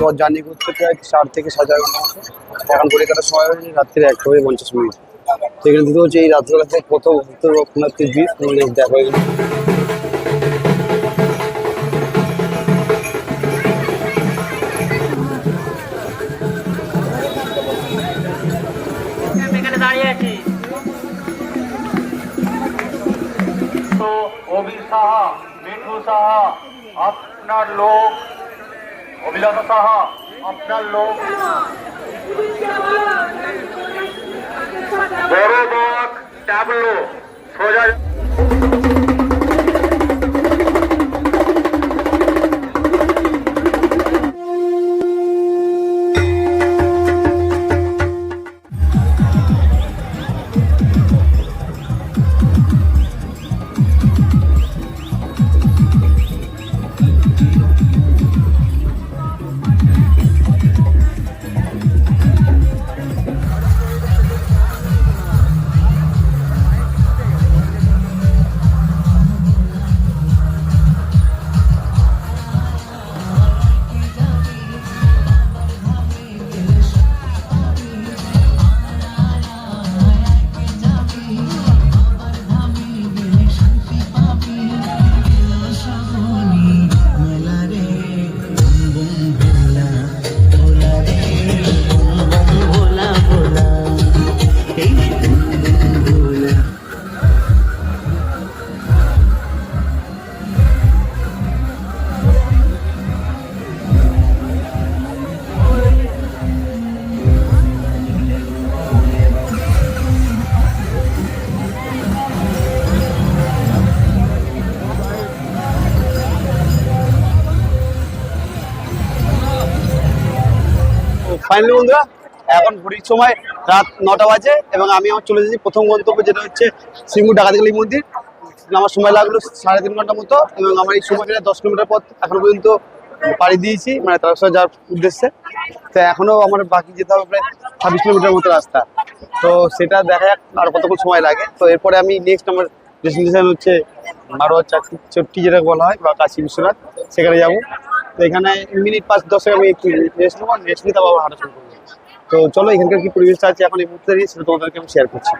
পথ জার্নি করতে প্রায় 4 থেকে 4.5 ঘন্টা মতো। এখন কলকাতার সময় হচ্ছে রাত্রি 1:50। তো এখানে দুটো হচ্ছে এই রাত্রিবেলাতে প্রথম উত্তর রক্ষণার্থী ব্রিজ দেখা হয়ে গেল। দাঁড়িয়ে আছি তো অভি সাহা, মিঠু সাহা আপনার লোক, অভিলাষা সাহা আপনার লোক, বড় বাগ ট্যাবলো সোজা। ফাইনালি বন্ধুরা, এখন ঘড়ির সময় রাত 9টা বাজে এবং আমি আমার চলে এসেছি প্রথম গন্তব্য, যেটা হচ্ছে সিঙ্গুর ডাকাতকালী মন্দির। আমার সময় লাগলো 3.5 ঘন্টা মতো এবং আমার এই সময়টা 10 কিলোমিটার পথ এখনো পর্যন্ত পাড়ি দিয়েছি, মানে তারপর যাওয়ার উদ্দেশ্যে। তো এখনো আমার বাকি যেতে হবে প্রায় 26 কিলোমিটার মতো রাস্তা। তো সেটা দেখা যাক আর কতক্ষণ সময় লাগে। তো এরপরে আমি নেক্সট আমার ডেস্টিনেশন হচ্ছে মারোয়ার চট্টি, যেটা বলা হয়, বা কাশী বিশ্বনাথ, সেখানে যাবো। তো এখানে মিনিট 5-10 আমি একটু রেস্ট নেবো, রেস্ট নিতে আবার হাঁটা শুরু করবো। তো চলো এখানকার কি পরিবেশটা আছে এখন এই মুহূর্তে, সেটা তোমাদেরকে আমি শেয়ার করছি।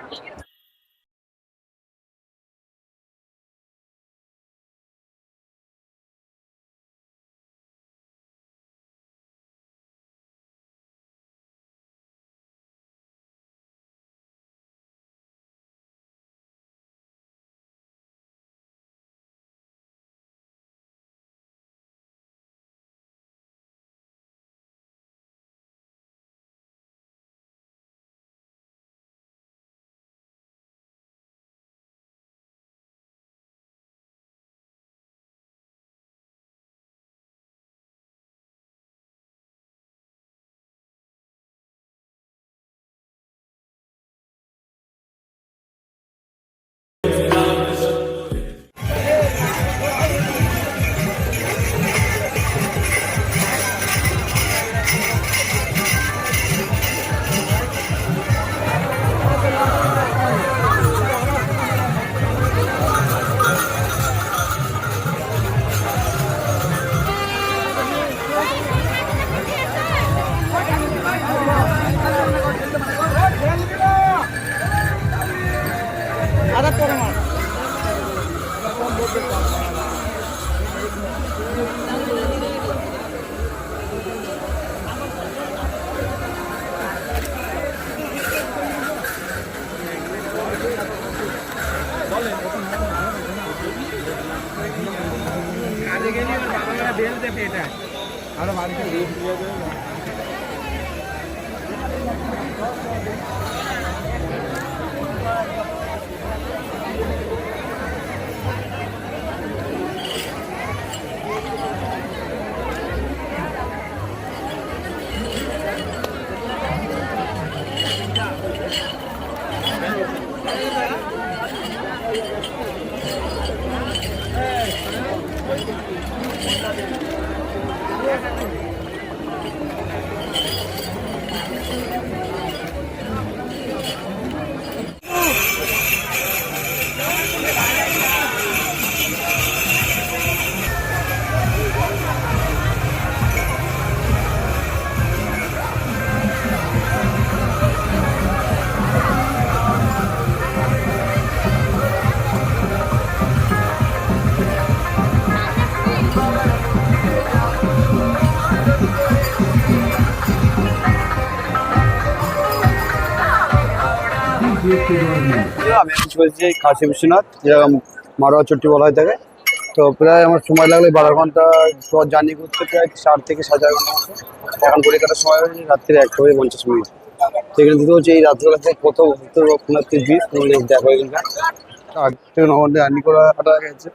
আমি এখন চলেছি কাশী বিশ্বনাথ, যেরকম মারোয়া চট্টি বলা হয়ে থাকে। তো প্রায় আমার সময় লাগলে 12 ঘন্টা জার্নি করতে, প্রায় 4 থেকে 4.5 ঘন্টা মতো। এখন ঘড়ি কাটার সময় হয়েছে রাত্রি 1:50। তো এখানে দিতে হচ্ছে এই রাত্রিবেলাতে কত ভক্তর রক্ষণার্থী ভিড় তোমাদের দেখো এখানকার। 8 থেকে 9 ঘন্টা জার্নি করা হাঁটা গেছে,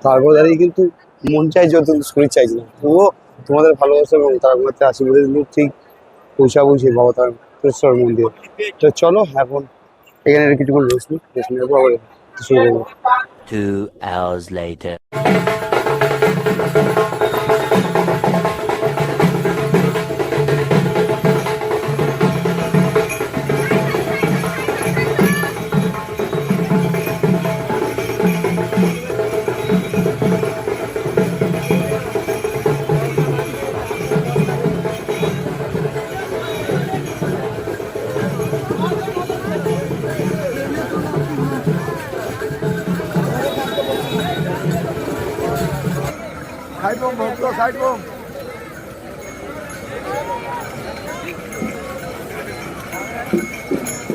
তারপর দাঁড়িয়ে কিন্তু মন চাইছে, কিন্তু শরীর চাইছে না। তবুও তোমাদের ভালোবাসা এবং তার মধ্যে আশীর্বাদের কিন্তু ঠিক পৌঁছাবই বাবা তারকেশ্বর মন্দির। তো চলো এখন এখানে কিছুক্ষণ রেস্ট নেওয়ার পর আবার শুরু করবো। 2 hours later.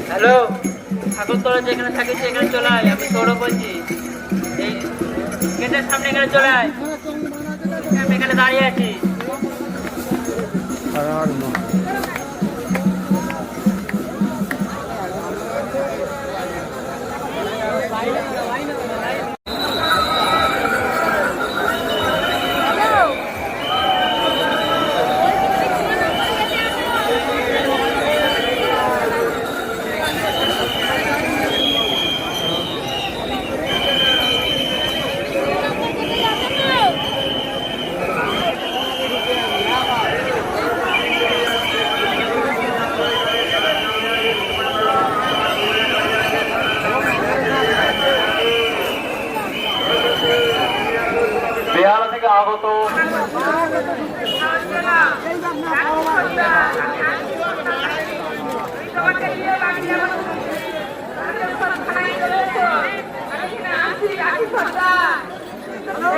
হ্যালো, ঠাকুরতলা যেখানে থাকিস এখানে চলে আয়। আমি তোরও বলছি, এই গেটের সামনে এখানে চলে আয়। আমি এখানে দাঁড়িয়ে আছি। বেহালা থেকে আগত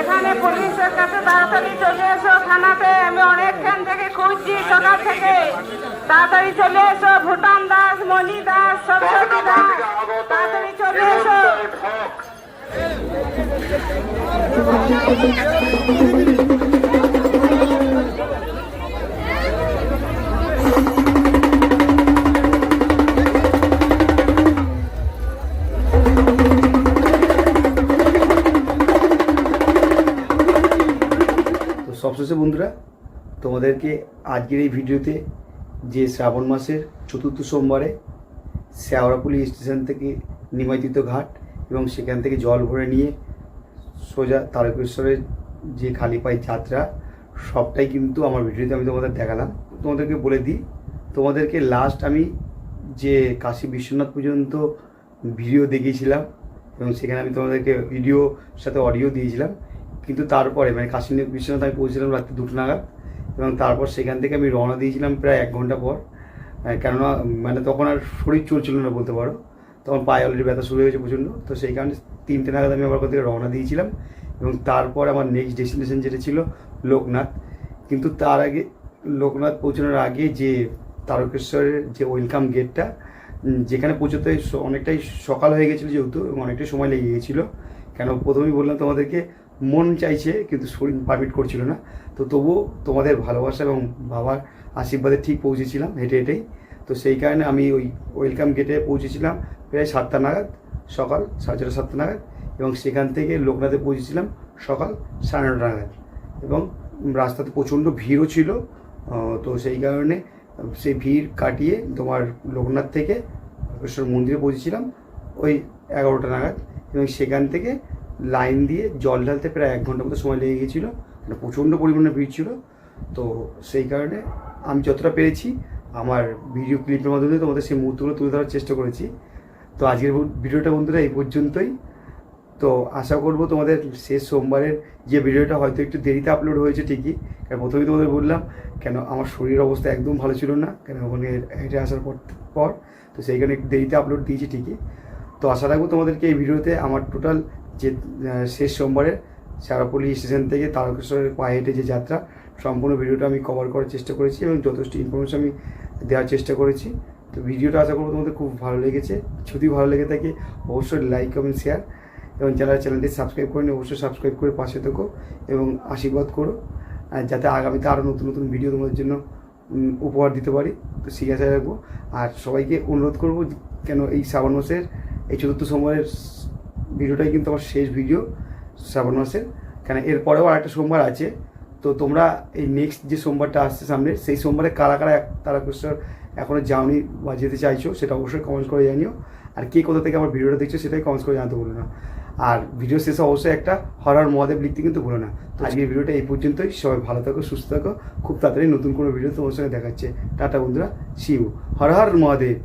এখানে পুলিশের কাছে তাড়াতাড়ি চলে এসো থানাতে। আমি অনেকক্ষণ থেকে খুঁজছি, সকাল থেকে। তাড়াতাড়ি চলে এসো। ভুটান দাস, মণি দাস, সরস্বতী দাস, তাড়াতাড়ি চলে এসো। তো সবশেষে বন্ধুরা, তোমাদেরকে আজকের এই ভিডিওতে যে শ্রাবণ মাসের চতুর্থ সোমবারে শেওড়াফুলি স্টেশন থেকে নিমজ্জিত ঘাট এবং সেখান থেকে জল ভরে নিয়ে সোজা তারকেশ্বরের যে খালি পায়ে যাত্রা, সবটাই কিন্তু আমার ভিডিওতে আমি তোমাদের দেখালাম। তোমাদেরকে বলে দিই, তোমাদেরকে লাস্ট আমি যে কাশী বিশ্বনাথ পর্যন্ত ভিডিও দেখিয়েছিলাম এবং সেখানে আমি তোমাদেরকে ভিডিও সাথে অডিও দিয়েছিলাম। কিন্তু তারপরে মানে কাশী বিশ্বনাথ আমি পৌঁছেছিলাম রাত্রি 2টা নাগাদ এবং তারপর সেখান থেকে আমি রওনা দিয়েছিলাম প্রায় 1 ঘন্টা পর। কেননা মানে তখন আর শরীর চলছিল না বলতে পারো, তখন পায়ে অলরেডি ব্যথা শুরু হয়েছে প্রচণ্ড। তো সেই কারণে 3টে নাগাদ আমি আমার থেকে রওনা দিয়েছিলাম এবং তারপর আমার নেক্সট ডেস্টিনেশন যেটা ছিল লোকনাথ। কিন্তু তার আগে লোকনাথ পৌঁছানোর আগে যে তারকেশ্বরের যে ওয়েলকাম গেটটা, যেখানে পৌঁছতে অনেকটাই সকাল হয়ে গেছিলো যেহেতু, এবং অনেকটাই সময় লেগে গিয়েছিলো। কেন প্রথমেই বললাম তোমাদেরকে মন চাইছে কিন্তু শরীর পারমিট করছিল না। তো তবুও তোমাদের ভালোবাসা এবং বাবার আশীর্বাদে ঠিক পৌঁছেছিলাম হেঁটে হেঁটেই। তো সেই কারণে আমি ওই ওয়েলকাম গেটে পৌঁছেছিলাম প্রায় 7টা নাগাদ, সকাল 6:30 7টা নাগাদ, এবং সেখান থেকে লোকনাথে পৌঁছেছিলাম সকাল 9:30 নাগাদ। এবং রাস্তাতে প্রচণ্ড ভিড়ও ছিল। তো সেই কারণে সেই ভিড় কাটিয়ে তোমার লোকনাথ থেকে তারকেশ্বর মন্দিরে পৌঁছেছিলাম ওই 11টা নাগাদ, এবং সেখান থেকে লাইন দিয়ে জল ঢালতে প্রায় 1 ঘন্টা মতো সময় লেগে গিয়েছিলো। মানে প্রচণ্ড পরিমাণে ভিড় ছিল। তো সেই কারণে আমি যতটা পেরেছি আমার ভিডিও ক্লিপের মাধ্যমে তোমাদের সেই মুহূর্তগুলো তুলে ধরার চেষ্টা করেছি। তো আজকের ভিডিওটা বন্ধুরা এই পর্যন্তই। তো আশা করব তোমাদের শেষ সোমবারের যে ভিডিওটা হয়তো একটু দেরিতে আপলোড হয়েছে ঠিকই, কারণ প্রথমেই তোমাদের বললাম কেন আমার শরীরের অবস্থা একদম ভালো ছিল না, কেন ওখানে হেঁটে আসার পর তো সেইখানে একটু দেরিতে আপলোড দিয়েছি ঠিকই। তো আশা রাখবো তোমাদেরকে এই ভিডিওতে আমার টোটাল যে শেষ সোমবারের শেওড়াফুলি স্টেশন থেকে তারকেশ্বরের পায়ে হেঁটে যে যাত্রা, সম্পূর্ণ ভিডিওটা আমি কভার করার চেষ্টা করেছি এবং যথেষ্ট ইনফরমেশন আমি দেওয়ার চেষ্টা করেছি। তো ভিডিওটা আশা করবো তোমাদের খুব ভালো লেগেছে। যদি ভালো লেগে থাকে অবশ্যই লাইক কমেন্ট শেয়ার এবং চ্যানেলটি সাবস্ক্রাইব করে নিয়ে অবশ্যই সাবস্ক্রাইব করে পাশে থেকো এবং আশীর্বাদ করো যাতে আগামীতে আরও নতুন নতুন ভিডিও তোমাদের জন্য উপহার দিতে পারি। তো সেই আশায় রাখবো। আর সবাইকে অনুরোধ করবো কেন এই শ্রাবণ মাসের এই 4র্থ সোমবারের ভিডিওটাই কিন্তু আমার শেষ ভিডিও শ্রাবণ মাসের, কেন এরপরেও আরেকটা সোমবার আছে। তো তোমরা এই নেক্সট যে সোমবারটা আসছে সামনে সেই সোমবারে কারা কারা তারকেশ্বর এখনও যাওনি বা যেতে চাইছো সেটা অবশ্যই কমেন্ট করে জানিও। আর কে কোথা থেকে আমার ভিডিওটা দেখছো সেটাই কমেন্ট করে জানাতে ভুলো না। আর ভিডিও শেষে অবশ্যই একটা হরর মহাদেব লিখতে কিন্তু ভুলো না। তো আজকের ভিডিওটা এই পর্যন্তই। সবাই ভালো থাকো, সুস্থ থাকো। খুব তাড়াতাড়ি নতুন কোনো ভিডিও তোমার সঙ্গে দেখাচ্ছে। টাটা বন্ধুরা, সি ইউ। হর হর মহাদেব।